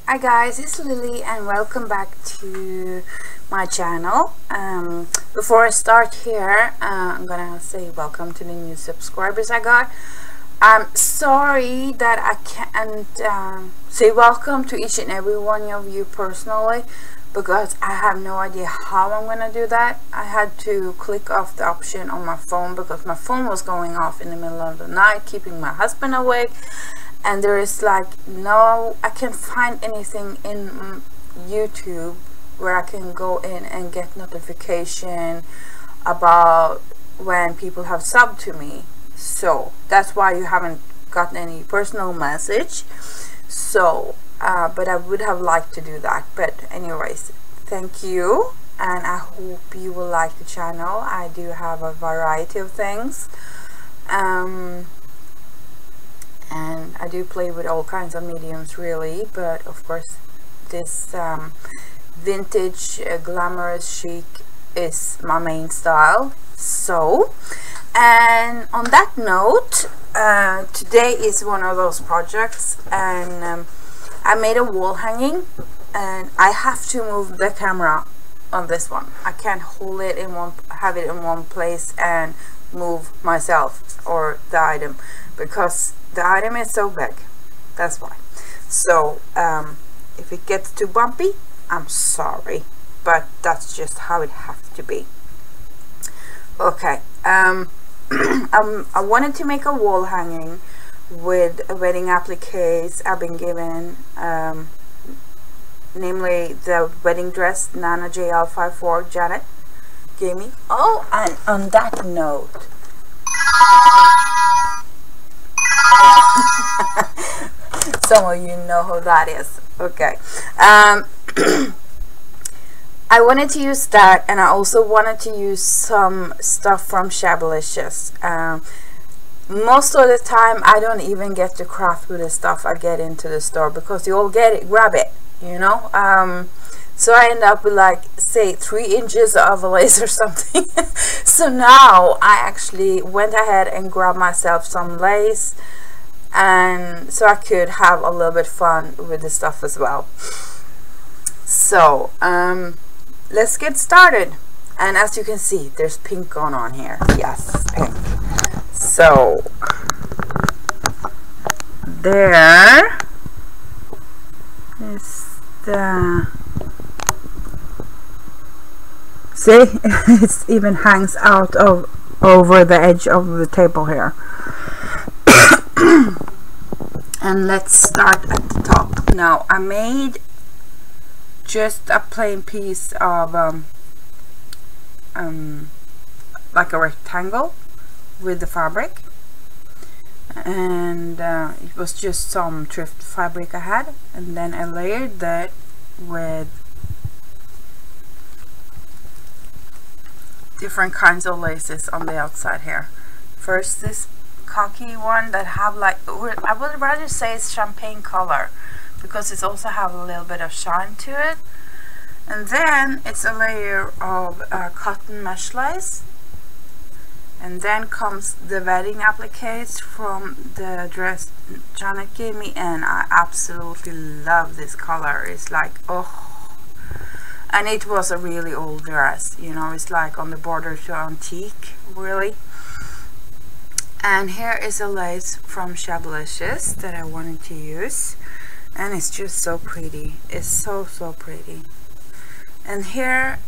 Hi guys, it's Lily and welcome back to my channel. Before I start here, I'm gonna say welcome to the new subscribers I got. I'm sorry that I can't say welcome to each and every one of you personally, because I have no idea how I'm gonna do that. I had to click off the option on my phone because my phone was going off in the middle of the night, keeping my husband awake. And there is like I can't find anything in YouTube where I can go in and get notification about when people have subbed to me. So that's why you haven't gotten any personal message. So but I would have liked to do that. But anyways, thank you, and I hope you will like the channel. I do have a variety of things, and I do play with all kinds of mediums really, but of course this vintage glamorous chic is my main style. So, and on that note, today is one of those projects, and I made a wall hanging, and I have to move the camera on this one. I can't hold it in have it in one place and move myself or the item, because the item is so big. That's why. So if it gets too bumpy, I'm sorry, but that's just how it has to be. Okay. I wanted to make a wall hanging with a wedding appliques I've been given, namely the wedding dress Nana JL54 Janet gave me. Oh, and on that note, some of you know who that is. Okay. I wanted to use that, and I also wanted to use some stuff from Shabbalicious. Most of the time I don't even get to craft with the stuff I get into the store, because you all get it, grab it, you know. So I end up with like, say, 3 inches of lace or something. So now I actually went ahead and grabbed myself some lace, and so I could have a little bit fun with the stuff as well. So let's get started. And as you can see, there's pink going on here. Yes, pink. So there is the, see, it even hangs out of over the edge of the table here. And let's start at the top. Now I made just a plain piece of like a rectangle with the fabric, and it was just some thrift fabric I had, and then I layered that with different kinds of laces on the outside here. First, this khaki one that have like, I would rather say it's champagne color, because it's also have a little bit of shine to it. And then it's a layer of cotton mesh lace, and then comes the wedding appliques from the dress Janet gave me, and I absolutely love this color. It's like, oh, and it was a really old dress, you know, it's like on the border to antique really. And here is a lace from Shabbalicious that I wanted to use, and it's just so pretty. It's so pretty. And here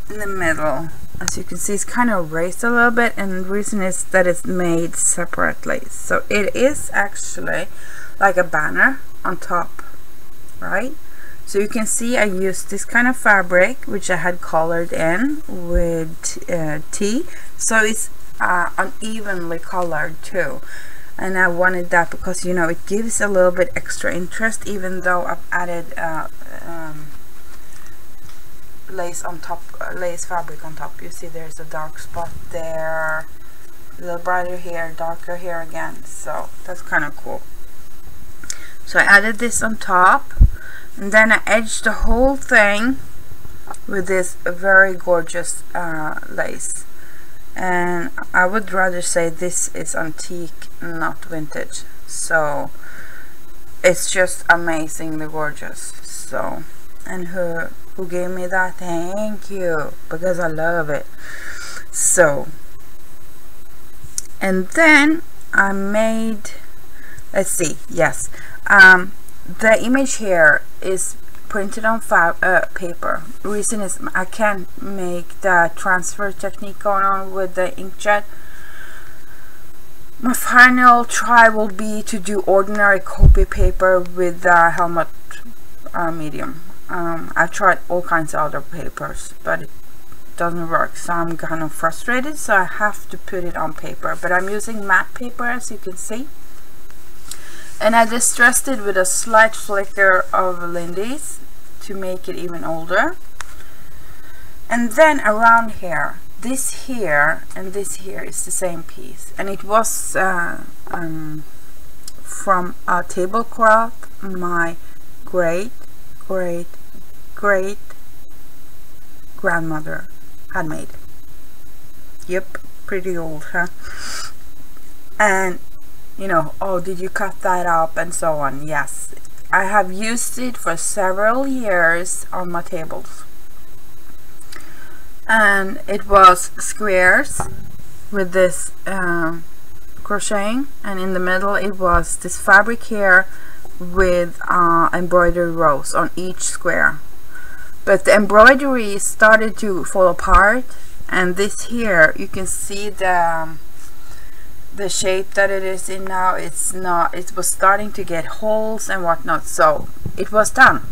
in the middle, as you can see, it's kind of raised a little bit, and the reason is that it's made separately. So it is actually like a banner on top, right? So you can see I used this kind of fabric, which I had colored in with tea, so it's unevenly colored too. And I wanted that because, you know, it gives a little bit extra interest, even though I've added lace on top, lace fabric on top. You see there's a dark spot there, a little brighter here, darker here again, so that's kind of cool. So I added this on top, and then I edged the whole thing with this very gorgeous lace. And I would rather say this is antique, not vintage. So it's just amazingly gorgeous. So, and who gave me that, thank you, because I love it. So, and then I made, let's see, yes, the image here is printed on paper. Reason is I can't make the transfer technique going on with the inkjet. My final try will be to do ordinary copy paper with the helmet medium. I've tried all kinds of other papers, but it doesn't work, so I'm kind of frustrated, so I have to put it on paper. But I'm using matte paper, as you can see, and I distressed it with a slight flicker of Lindy's to make it even older. And then around here, this here and this here is the same piece, and it was from a tablecloth my great grandmother had made. Yep, pretty old, huh? And you know, oh, did you cut that up and so on? Yes, I have used it for several years on my tables, and it was squares with this crocheting, and in the middle it was this fabric here with embroidery rows on each square. But the embroidery started to fall apart, and this here you can see the shape that it is in now. It's not, it was starting to get holes and whatnot, so it was done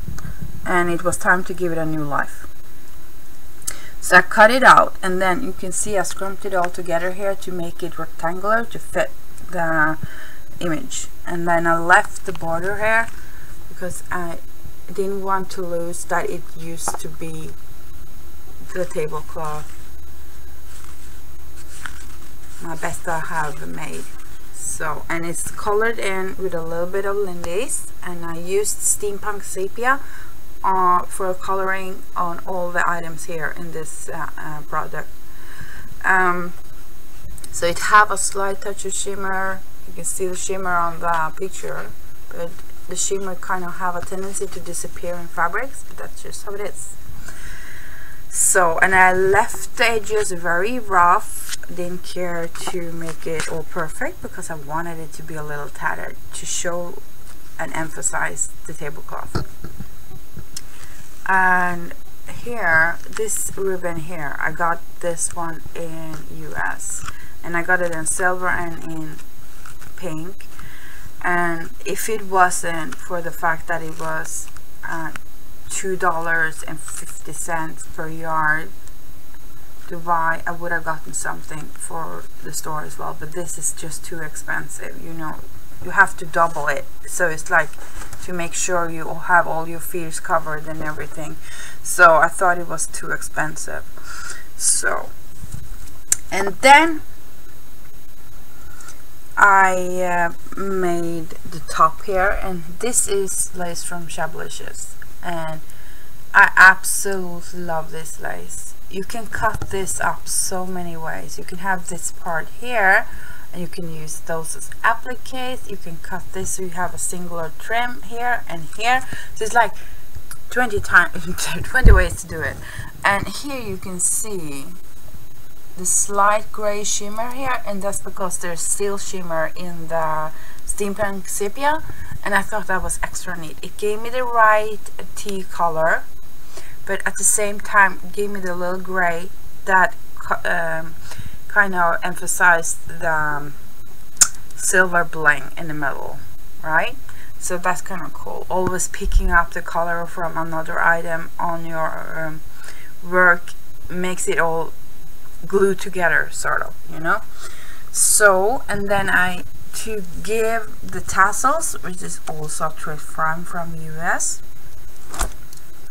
and it was time to give it a new life. So I cut it out, and then you can see I scrumped it all together here to make it rectangular to fit the image. And then I left the border here because I didn't want to lose that it used to be the tablecloth, my best I have made. So, and it's colored in with a little bit of Lindy's, and I used steampunk sepia for coloring on all the items here in this product. So it have a slight touch of shimmer. You can see the shimmer on the picture, but the shimmer kind of have a tendency to disappear in fabrics, but that's just how it is. So, and I left the edges very rough, didn't care to make it all perfect because I wanted it to be a little tattered to show and emphasize the tablecloth. And here, this ribbon here, I got this one in US, and I got it in silver and in pink. And if it wasn't for the fact that it was $2.50 per yard to buy, I would have gotten something for the store as well, but this is just too expensive. You know, you have to double it, so it's like to make sure you have all your fears covered and everything. So I thought it was too expensive. So, and then I made the top here, and this is lace from Shablicious, and I absolutely love this lace. You can cut this up so many ways. You can have this part here, and you can use those as appliques. You can cut this so you have a singular trim here and here. So it's like 20 ways to do it. And here you can see the slight gray shimmer here, and that's because there's still shimmer in the steampunk sepia, and I thought that was extra neat. It gave me the right tea color, but at the same time gave me the little gray that kind of emphasized the silver bling in the middle, right? So that's kind of cool. Always picking up the color from another item on your work makes it all glued together, sort of, you know. So, and then to give the tassels, which is also thread from US,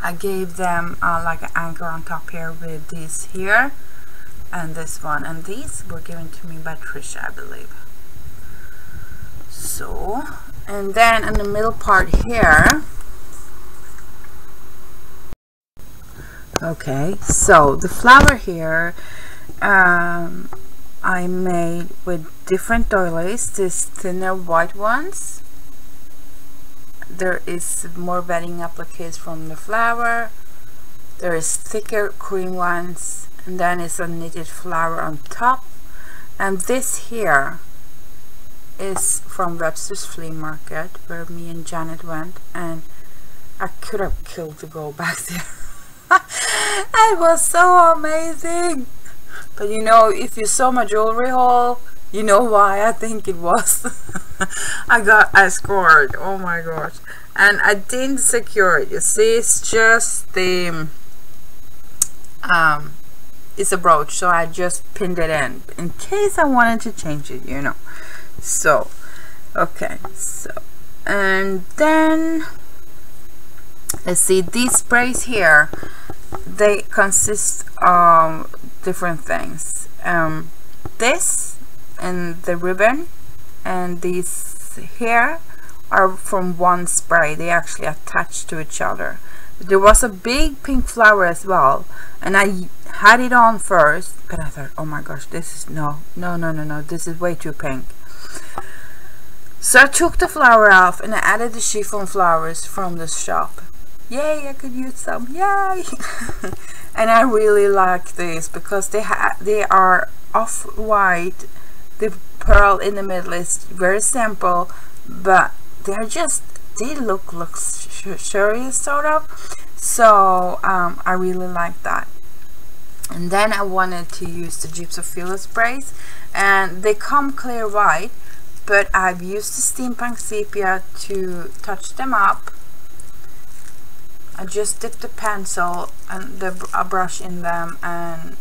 I gave them like an anchor on top here with these here and this one, and these were given to me by Trisha, I believe. So, and then in the middle part here, okay, so the flower here I made with different doilies, these thinner white ones, there is more bedding appliques from the flower. There is thicker cream ones, and then it's a knitted flower on top. And this here is from Webster's Flea Market, where me and Janet went, and I could have killed to go back there. It was so amazing. But you know, if you saw my jewelry haul, you know why I think it was. I scored. Oh my gosh. And I didn't secure it. You see, it's just the it's a brooch, so I just pinned it in case I wanted to change it, you know. So okay, so and then let's see, these sprays here, they consist of different things. This and the ribbon and these here are from one spray. They actually attach to each other. There was a big pink flower as well, and I had it on first, but I thought, oh my gosh, this is no, this is way too pink. So I took the flower off and I added the chiffon flowers from the shop. Yay, I could use some, yay! And I really like these because they are off-white. The pearl in the middle is very simple, but they're just, they look luxurious sort of. So I really like that. And then I wanted to use the Gypsophilia sprays, and they come clear white, but I've used the Steampunk Sepia to touch them up. I just dipped the pencil and a brush in them and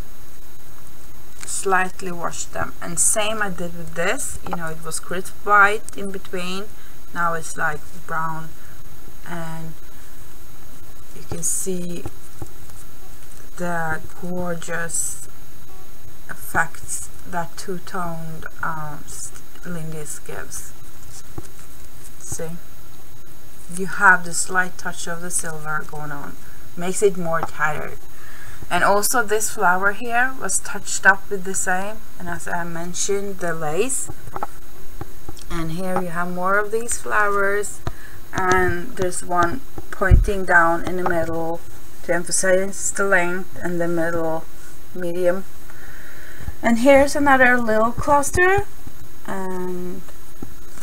slightly washed them. And same I did with this. You know, it was crisp white in between. Now it's like brown, and you can see the gorgeous effects that two-toned Lindy's gives. See, you have the slight touch of the silver going on, makes it more tattered. And also this flower here was touched up with the same, and as I mentioned, the lace. And here you have more of these flowers, and there's one pointing down in the middle to emphasize the length, and the middle medium. And here's another little cluster, and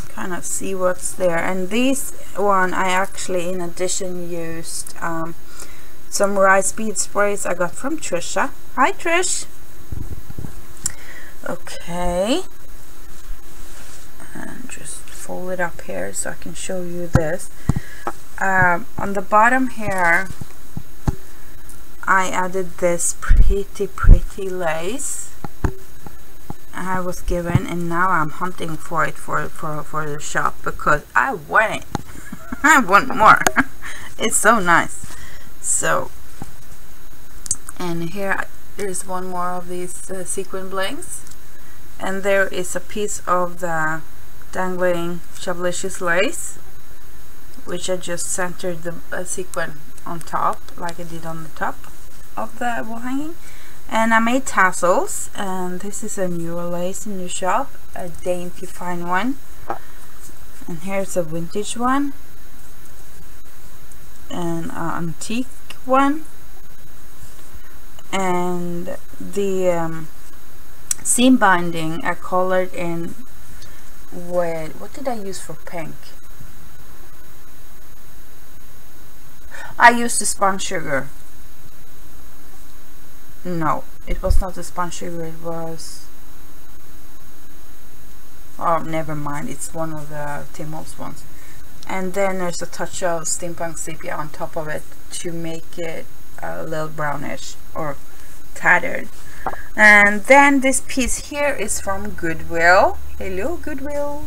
kind of see what's there. And this one I actually in addition used some rice bead sprays I got from Trisha. Hi Trish. Okay, and just fold it up here so I can show you this. On the bottom here I added this pretty lace I was given, and now I'm hunting for it for the shop because I want it. I want more. It's so nice. So, and here there's one more of these sequin blings, and there is a piece of the dangling Shablicious lace, which I just centered the sequin on top like I did on the top of the wall hanging. And I made tassels, and this is a newer lace in the shop, a dainty fine one. And here's a vintage one, and an antique one, and the seam binding I colored in with, what did I use for pink? I used the spun sugar. No, it was not the spun sugar, it was, oh never mind, it's one of the Tim Holtz ones. And then there's a touch of Steampunk Sepia on top of it to make it a little brownish or tattered. And then this piece here is from Goodwill. Hello Goodwill.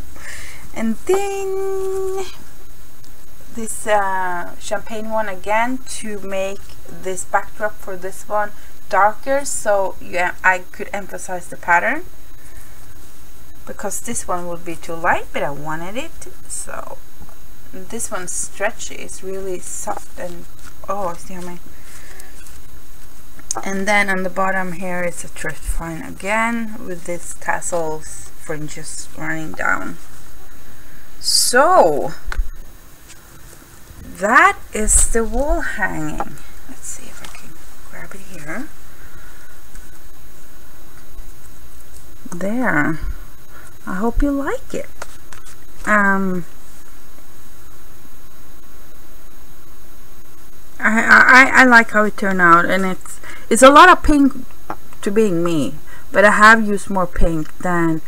And then this champagne one again to make this backdrop for this one darker, so yeah, I could emphasize the pattern, because this one would be too light, but I wanted it. So this one's stretchy, it's really soft, and oh, it's yummy. And then on the bottom here is a thrift find again with this tassels fringes running down. So that is the wall hanging. Let's see if I can grab it here. There. I hope you like it. I like how it turned out, and it's a lot of pink to being me, but I have used more pink than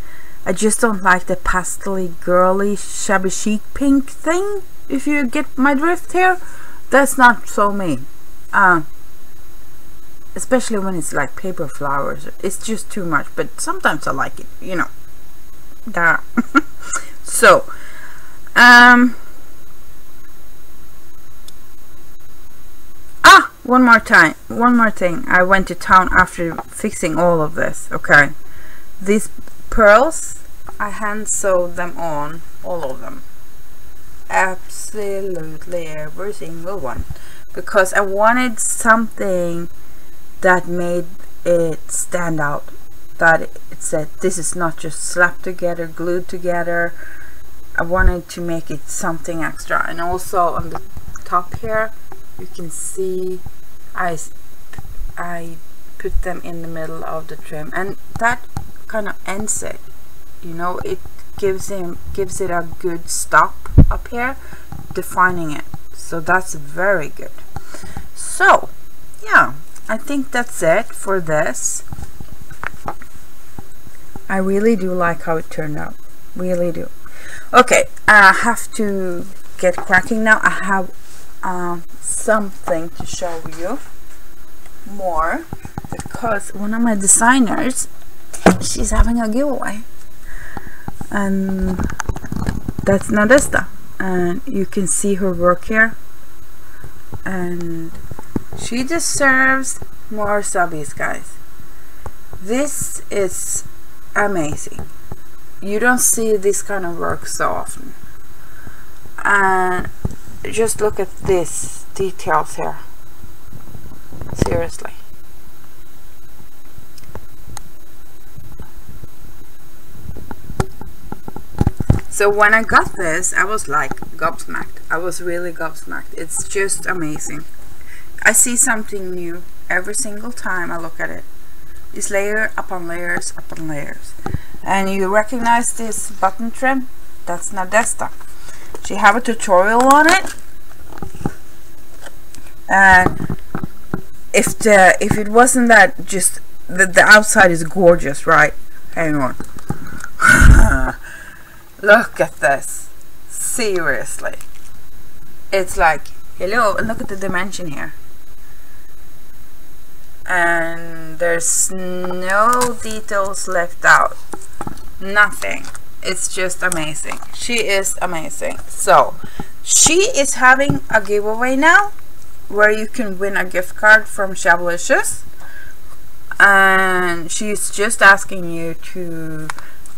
I just don't like the pastely girly shabby chic pink thing, if you get my drift here. That's not so me, especially when it's like paper flowers. It's just too much, but sometimes I like it, you know. There. So one more thing. I went to town after fixing all of this. Okay, these pearls, I hand sewed them on, all of them, absolutely every single one, because I wanted something that made it stand out, that it said this is not just slapped together, glued together. I wanted to make it something extra. And also on the top here you can see I put them in the middle of the trim, and that kind of ends it, you know. It gives it a good stop up here, defining it. So that's very good. So yeah, I think that's it for this. I really do like how it turned out, really do. Okay, I have to get cracking now. I have something to show you more, because one of my designers, she's having a giveaway, and that's Nadesta, and you can see her work here, and she deserves more subbies, guys. This is amazing. You don't see this kind of work so often, and just look at these details here. Seriously. So when I got this, I was like gobsmacked. I was really gobsmacked. It's just amazing. I see something new every single time I look at it. It's layer upon layers upon layers. And you recognize this button trim? That's Nadesta. She have a tutorial on it, and if it wasn't that, just the outside is gorgeous, right? Hang on. Look at this. Seriously, it's like, hello, and look at the dimension here, and there's no details left out, nothing. It's just amazing. She is amazing. So she is having a giveaway now, where you can win a gift card from Shablicious, and she's just asking you to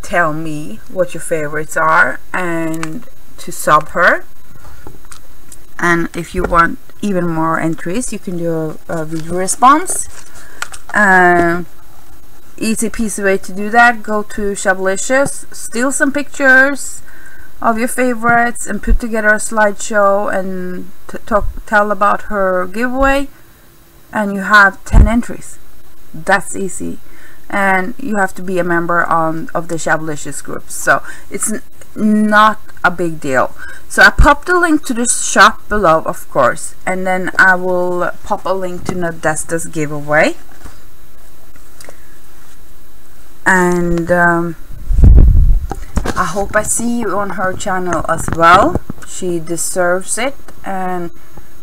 tell me what your favorites are and to sub her. And if you want even more entries, you can do a video response. Easy peasy way to do that. Go to Shablicious, steal some pictures of your favorites, and put together a slideshow and tell about her giveaway, and you have 10 entries. That's easy, and you have to be a member of the Shablicious group, so it's not a big deal. So I popped a link to the shop below, of course, and then I will pop a link to Nadesta's giveaway. And I hope I see you on her channel as well. She deserves it, and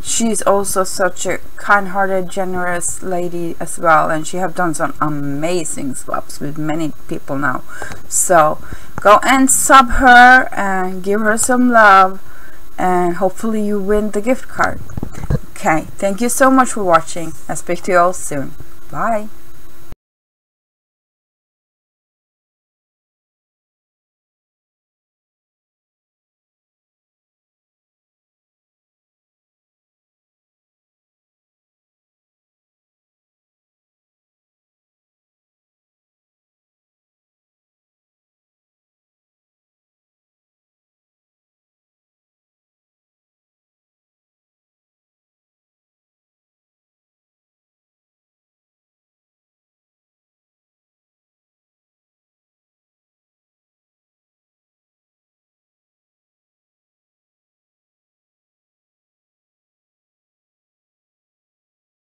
she's also such a kind-hearted, generous lady as well, and she have done some amazing swaps with many people now. So go and sub her and give her some love, and hopefully you win the gift card. Okay, thank you so much for watching. I'll speak to you all soon. Bye.